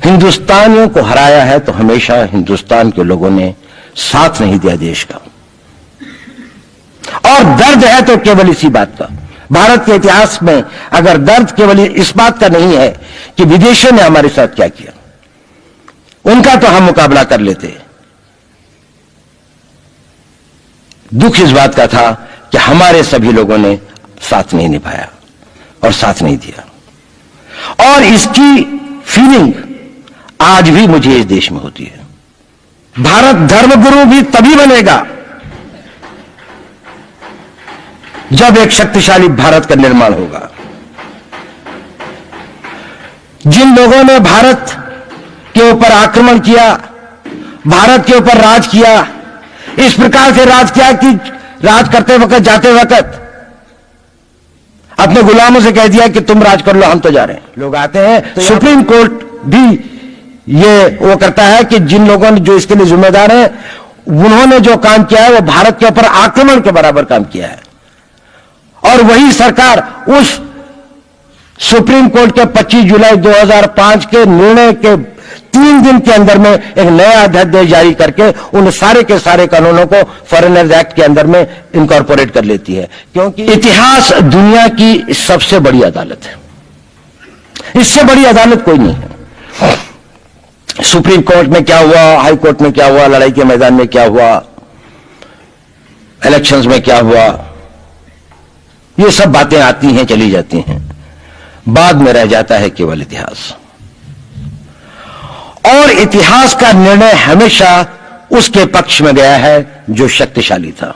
हिंदुस्तानियों को हराया है तो हमेशा हिंदुस्तान के लोगों ने साथ नहीं दिया देश का, और दर्द है तो केवल इसी बात का। भारत के इतिहास में अगर दर्द केवल इस बात का नहीं है कि विदेशियों ने हमारे साथ क्या किया, उनका तो हम मुकाबला कर लेते, दुख इस बात का था कि हमारे सभी लोगों ने साथ नहीं निभाया और साथ नहीं दिया। और इसकी फीलिंग आज भी मुझे इस देश में होती है। भारत धर्मगुरु भी तभी बनेगा जब एक शक्तिशाली भारत का निर्माण होगा। जिन लोगों ने भारत के ऊपर आक्रमण किया, भारत के ऊपर राज किया, इस प्रकार से राज किया कि राज करते वक्त, जाते वक्त अपने गुलामों से कह दिया कि तुम राज कर लो, हम तो जा रहे हैं। लोग आते हैं तो सुप्रीम कोर्ट भी ये वो करता है कि जिन लोगों ने जो इसके लिए जिम्मेदार हैं, उन्होंने जो काम किया है वो भारत के ऊपर आक्रमण के बराबर काम किया है। और वही सरकार उस सुप्रीम कोर्ट के 25 जुलाई 2005 के निर्णय के 3 दिन के अंदर में एक नया अध्यादेश जारी करके उन सारे के सारे कानूनों को फॉरेनर्स एक्ट के अंदर में इनकॉर्पोरेट कर लेती है, क्योंकि इतिहास दुनिया की सबसे बड़ी अदालत है। इससे बड़ी अदालत कोई नहीं है। सुप्रीम कोर्ट में क्या हुआ, हाई कोर्ट में क्या हुआ, लड़ाई के मैदान में क्या हुआ, इलेक्शंस में क्या हुआ, ये सब बातें आती हैं, चली जाती हैं, बाद में रह जाता है केवल इतिहास। और इतिहास का निर्णय हमेशा उसके पक्ष में गया है जो शक्तिशाली था।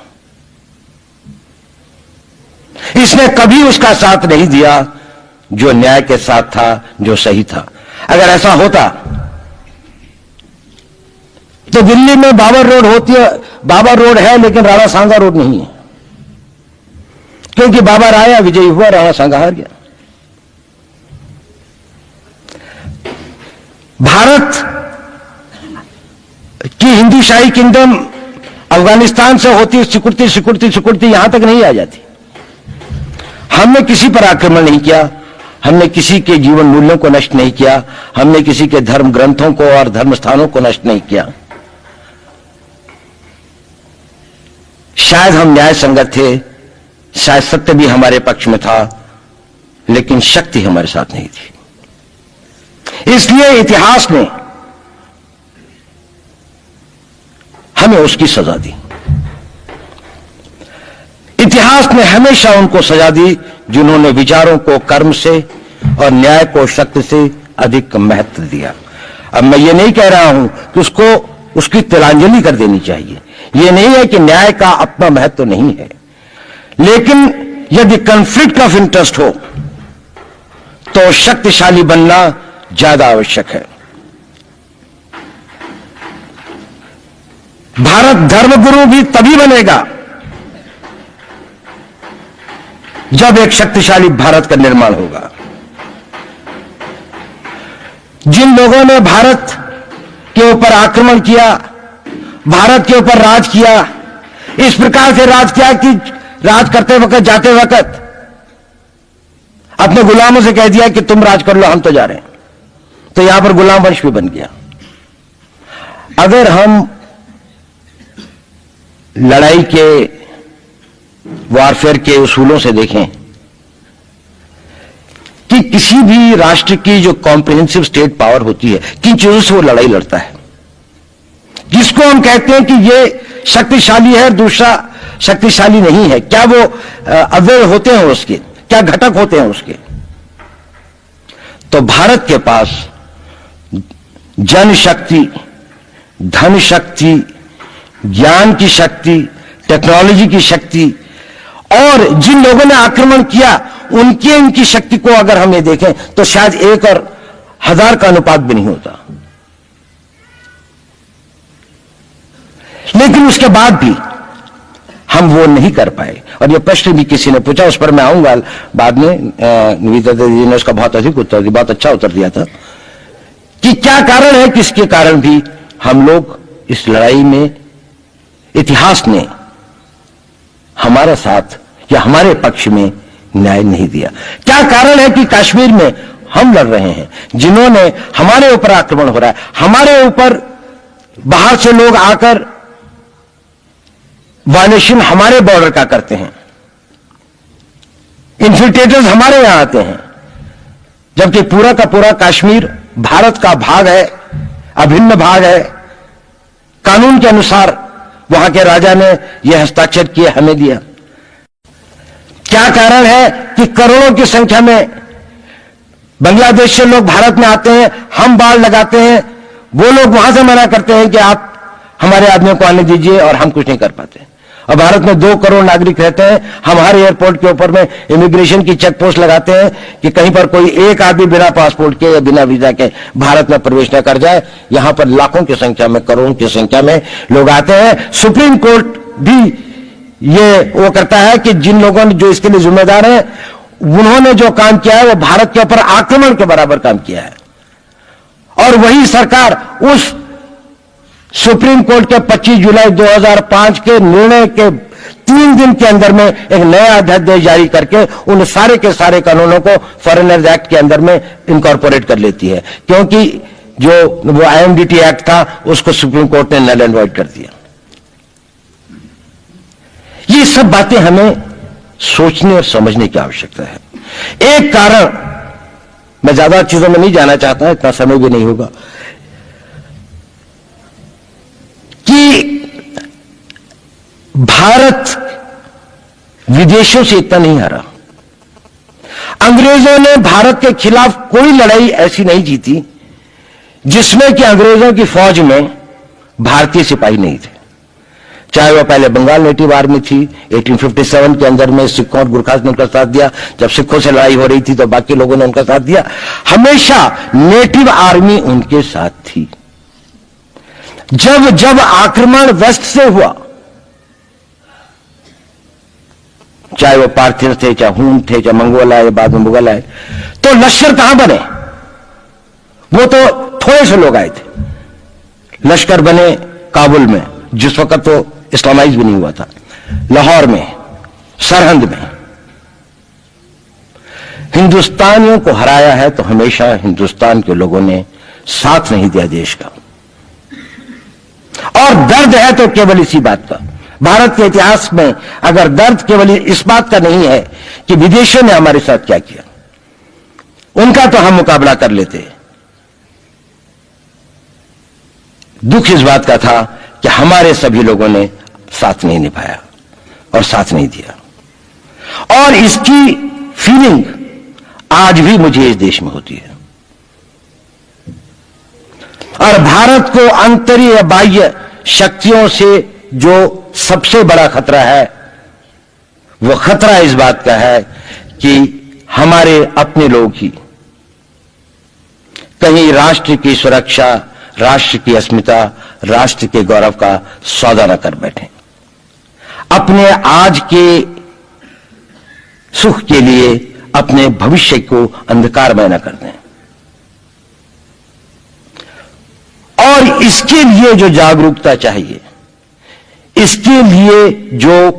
इसने कभी उसका साथ नहीं दिया जो न्याय के साथ था, जो सही था। अगर ऐसा होता तो दिल्ली में बाबर रोड होती है, बाबर रोड है लेकिन राणा सांगा रोड नहीं है, क्योंकि बाबर आया, विजयी हुआ, राणा सांगा हार गया। भारत की हिंदूशाही किंगडम अफगानिस्तान से होती सिकुड़ती सिकुड़ती सिकुड़ती यहां तक नहीं आ जाती। हमने किसी पर आक्रमण नहीं किया, हमने किसी के जीवन मूल्यों को नष्ट नहीं किया, हमने किसी के धर्म ग्रंथों को और धर्म स्थानों को नष्ट नहीं किया। शायद हम न्याय संगत थे, शायद सत्य भी हमारे पक्ष में था, लेकिन शक्ति हमारे साथ नहीं थी। इसलिए इतिहास ने हमें उसकी सजा दी। इतिहास ने हमेशा उनको सजा दी जिन्होंने विचारों को कर्म से और न्याय को शक्ति से अधिक महत्व दिया। अब मैं ये नहीं कह रहा हूं कि उसको उसकी तिलांजलि कर देनी चाहिए, ये नहीं है कि न्याय का अपना महत्व नहीं है, लेकिन यदि कॉन्फ्लिक्ट ऑफ इंटरेस्ट हो तो शक्तिशाली बनना ज्यादा आवश्यक है। भारत धर्मगुरु भी तभी बनेगा जब एक शक्तिशाली भारत का निर्माण होगा। जिन लोगों ने भारत के ऊपर आक्रमण किया, भारत के ऊपर राज किया, इस प्रकार से राज किया कि राज करते वक्त, जाते वक्त अपने गुलामों से कह दिया कि तुम राज कर लो, हम तो जा रहे हैं, तो यहां पर गुलाम वंश भी बन गया। अगर हम लड़ाई के वॉरफेयर के उसूलों से देखें कि किसी भी राष्ट्र की जो कॉम्प्रिहेंसिव स्टेट पावर होती है, किन चीजों से वो लड़ाई लड़ता है, जिसको हम कहते हैं कि ये शक्तिशाली है, दूसरा शक्तिशाली नहीं है, क्या वो अवयव होते हैं उसके, क्या घटक होते हैं उसके। तो भारत के पास जनशक्ति, धन शक्ति, ज्ञान की शक्ति, टेक्नोलॉजी की शक्ति, और जिन लोगों ने आक्रमण किया उनकी शक्ति को अगर हम ये देखें तो शायद 1 और 1000 का अनुपात भी नहीं होता। लेकिन उसके बाद भी हम वो नहीं कर पाए। और ये प्रश्न भी किसी ने पूछा, उस पर मैं आऊंगा बाद में। निवेदिता जी ने उसका बहुत अधिक उत्तर दिया, बहुत अच्छा उत्तर दिया था कि क्या कारण है, किसके कारण भी हम लोग इस लड़ाई में इतिहास ने हमारे साथ या हमारे पक्ष में न्याय नहीं दिया। क्या कारण है कि कश्मीर में हम लड़ रहे हैं, जिन्होंने हमारे ऊपर आक्रमण हो रहा है, हमारे ऊपर बाहर से लोग आकर वायलेशन हमारे बॉर्डर का करते हैं, इन्फिल्ट्रेटर्स हमारे यहां आते हैं, जबकि पूरा का पूरा कश्मीर भारत का भाग है, अभिन्न भाग है। कानून के अनुसार वहां के राजा ने यह हस्ताक्षर किए, हमें दिया। क्या कारण है कि करोड़ों की संख्या में बांग्लादेश से लोग भारत में आते हैं, हम बाड़ लगाते हैं, वो लोग वहां से मना करते हैं कि आप हमारे आदमियों को आने दीजिए, और हम कुछ नहीं कर पाते। और भारत में 2 करोड़ नागरिक रहते हैं, हम हर एयरपोर्ट के ऊपर में इमिग्रेशन की चेक पोस्ट लगाते हैं कि कहीं पर कोई एक आदमी बिना पासपोर्ट के या बिना वीजा के भारत में प्रवेश न कर जाए। यहां पर लाखों की संख्या में, करोड़ों की संख्या में लोग आते हैं। सुप्रीम कोर्ट भी ये वो करता है कि जिन लोगों ने जो इसके लिए जिम्मेदार हैं, उन्होंने जो काम किया है वो भारत के ऊपर आक्रमण के बराबर काम किया है। और वही सरकार उस सुप्रीम कोर्ट के 25 जुलाई 2005 के निर्णय के 3 दिन के अंदर में एक नया अध्यादेश जारी करके उन सारे के सारे कानूनों को फॉरेनर्स एक्ट के अंदर में इनकॉर्पोरेट कर लेती है, क्योंकि जो वो IMDT एक्ट था उसको सुप्रीम कोर्ट ने नल एंड वॉइड कर दिया। ये सब बातें हमें सोचने और समझने की आवश्यकता है। एक कारण, मैं ज्यादा चीजों में नहीं जाना चाहता, इतना समय भी नहीं होगा, कि भारत विदेशों से इतना नहीं हारा। अंग्रेजों ने भारत के खिलाफ कोई लड़ाई ऐसी नहीं जीती जिसमें कि अंग्रेजों की फौज में भारतीय सिपाही नहीं थे। चाहे वह पहले बंगाल नेटिव आर्मी थी, 1857 के अंदर में सिखों और गुरखास ने उनका साथ दिया। जब सिखों से लड़ाई हो रही थी तो बाकी लोगों ने उनका साथ दिया। हमेशा नेटिव आर्मी उनके साथ थी। जब जब आक्रमण वेस्ट से हुआ, चाहे वो पार्थिव थे, चाहे हून थे, चाहे मंगोल आए, बाद में मुगल आए, तो लश्कर कहां बने? वो तो थोड़े से लोग आए थे। लश्कर बने काबुल में, जिस वक्त तो इस्लामाइज भी नहीं हुआ था, लाहौर में, सरहंद में। हिंदुस्तानियों को हराया है तो हमेशा हिंदुस्तान के लोगों ने साथ नहीं दिया देश का। और दर्द है तो केवल इसी बात का। भारत के इतिहास में अगर दर्द केवल इस बात का नहीं है कि विदेशों ने हमारे साथ क्या किया, उनका तो हम मुकाबला कर लेते। दुख इस बात का था कि हमारे सभी लोगों ने साथ नहीं निभाया और साथ नहीं दिया। और इसकी फीलिंग आज भी मुझे इस देश में होती है। और भारत को आंतरिक या बाह्य शक्तियों से जो सबसे बड़ा खतरा है, वो खतरा इस बात का है कि हमारे अपने लोग ही कहीं राष्ट्र की सुरक्षा, राष्ट्र की अस्मिता, राष्ट्र के गौरव का सौदा न कर बैठे, अपने आज के सुख के लिए अपने भविष्य को अंधकारमय न कर दें। और इसके लिए जो जागरूकता चाहिए, इसके लिए जो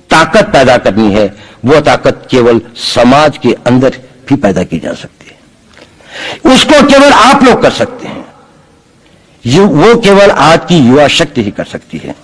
ताकत पैदा करनी है, वो ताकत केवल समाज के अंदर भी पैदा की जा सकती है। उसको केवल आप लोग कर सकते हैं। वो केवल आज की युवा शक्ति ही कर सकती है।